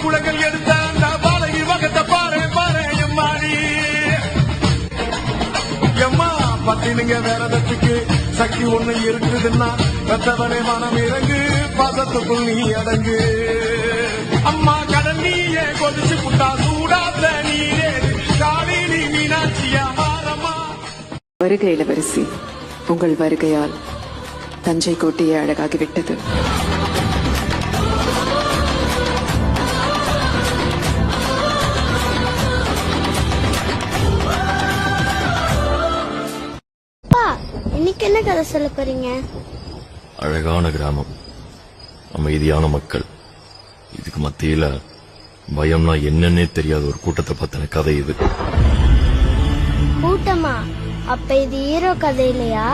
குளங்கள் எடுத்த அந்த பாலகி வகத்தை பாரு பாரு எம்மாடி எம்மா பத்தினுங்க வேறதத்துக்கு சக்தி ஒண்ணு இருக்குதுன்னா பெத்தவனே மனம் இறங்கு பாசத்துக்குள் நீ அடங்கு அம்மா கடல் நீயே கொதிச்சு புட்டா சூடாத்த நீரே காளி நீ மீனாட்சியா மாறமா. வருகை இளவரசி, உங்கள் வருகையால் தஞ்சை கோட்டையே அழகாகிவிட்டது. இன்னைக்கு என்ன கதை சொல்ல போறீங்க? அழகான கிராமம், அமைதியான மக்கள், இதுக்கு மத்தியில பயம்னா என்னன்னே தெரியாத ஒரு கூட்டத்தை பத்தின கதை இது. கூட்டமா? அப்ப இது ஹீரோ கதை இல்லையா?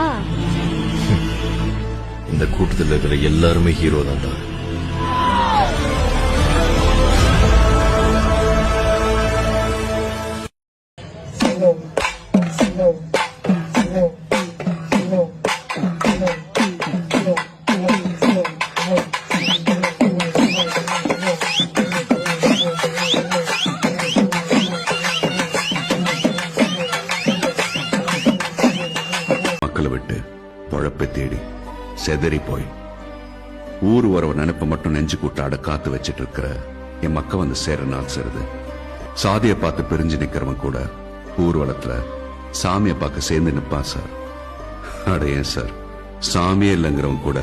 இந்த கூட்டத்தில் இருக்கிற எல்லாருமே ஹீரோ தான்டா. விட்டு பொழப்பை தேடி செதறி போய் ஊர் வரவ நினைப்ப மட்டும் நெஞ்சு கூட்டாட காத்து வச்சிட்டு இருக்கிற என் மக்க வந்து சேர நாள் சேருது. சாதிய பார்த்து பிரிஞ்சு நிக்கிறவன் கூட ஊர்வலத்துல சாமியை பார்க்க சேர்ந்து நிப்பா சார். அட ஏன் சார், சாமியே இல்லைங்கிறவன் கூட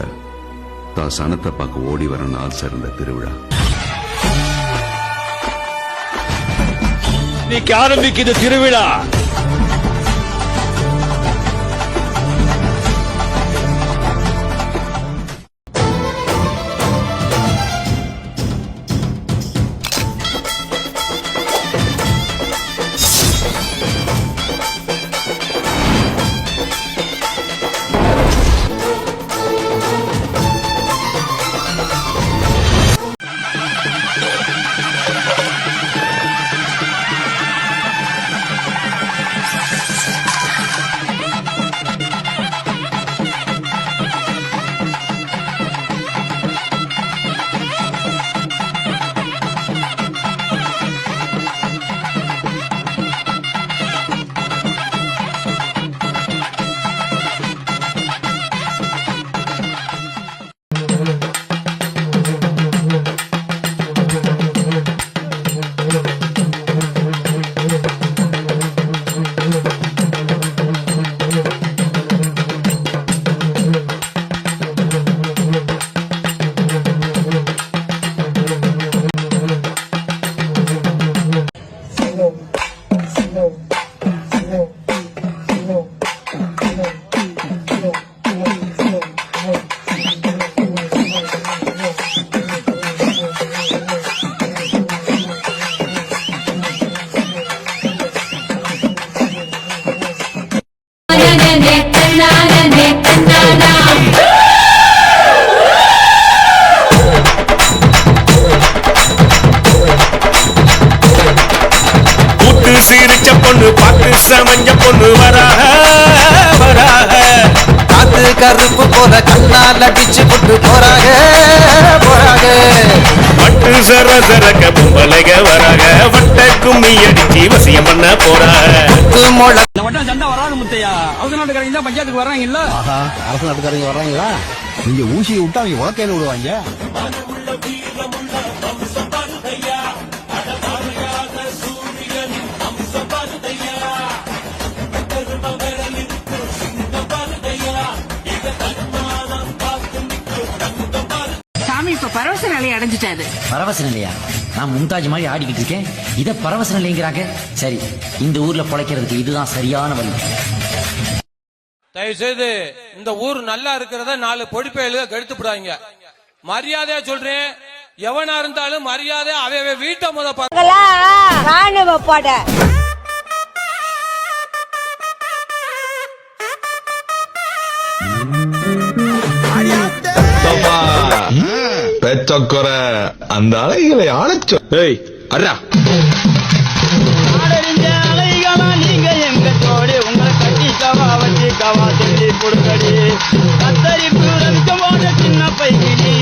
தான் சனத்தை பார்க்க ஓடி வர நாள் சேர்ந்த திருவிழா. இன்னைக்கு ஆரம்பிக்குது திருவிழா. சிரிச்ச பொண்ணு பாட்டு சமஞ்ச பொண்ணு வராக வராக, காத்து கருப்பு போல கண்ணால் அடிச்சு போட்டு போறாக போறாக, பட்டு சர சரக்க பொம்பளைக வராக, வட்ட கும்மி அடிச்சு வசியம் பண்ண போறாக. சண்டை வராது முத்தையா, அரசு நாட்டுக்காரங்க தான் பஞ்சாயத்துக்கு வர்றாங்கல்ல. அரசு நாட்டுக்காரங்க வர்றாங்களா? நீங்க ஊசியை விட்டா அவங்க உலக்கையில விடுவாங்க. சாமி இப்ப பரவச நிலையை அடைஞ்சிட்டாரு. பரவச நிலையா? நான் மும்தாஜ் மாதிரி ஆடிக்கிட்டு இருக்கேன், இத பரவச நிலைங்கிறாங்க. சரி, இந்த ஊர்ல பொழைக்கிறதுக்கு இதுதான் சரியான வழி. தயவு செய்து இந்த ஊர் நல்லா இருக்கிறத 4 பொடிப்பையில கெடுத்துப்படாங்க. மரியாதையா சொல்றேன், எவனா இருந்தாலும் மரியாதை அவ வீட்டை முத ராணுவ போட பெச்சொக்கர அந்த அலைகளை அழைச்சோ. ஏய் அண்ணா, நீங்க எங்க தோடு உங்களை கட்டி கவா வச்சு கவா சொல்லி கொடுக்கடி. கத்தரி பூரம் போன்ற சின்ன பைகிளி,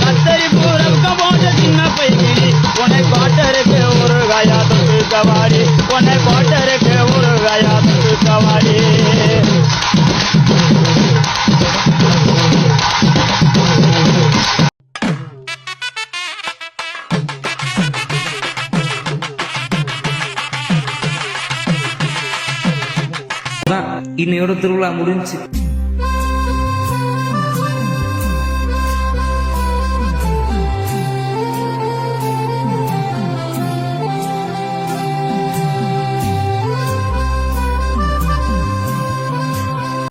கத்தரி பூரம் போன்ற சின்ன பைகிளி, உனக்கு வாடி இன்னையோட திருவிழா முடிஞ்சு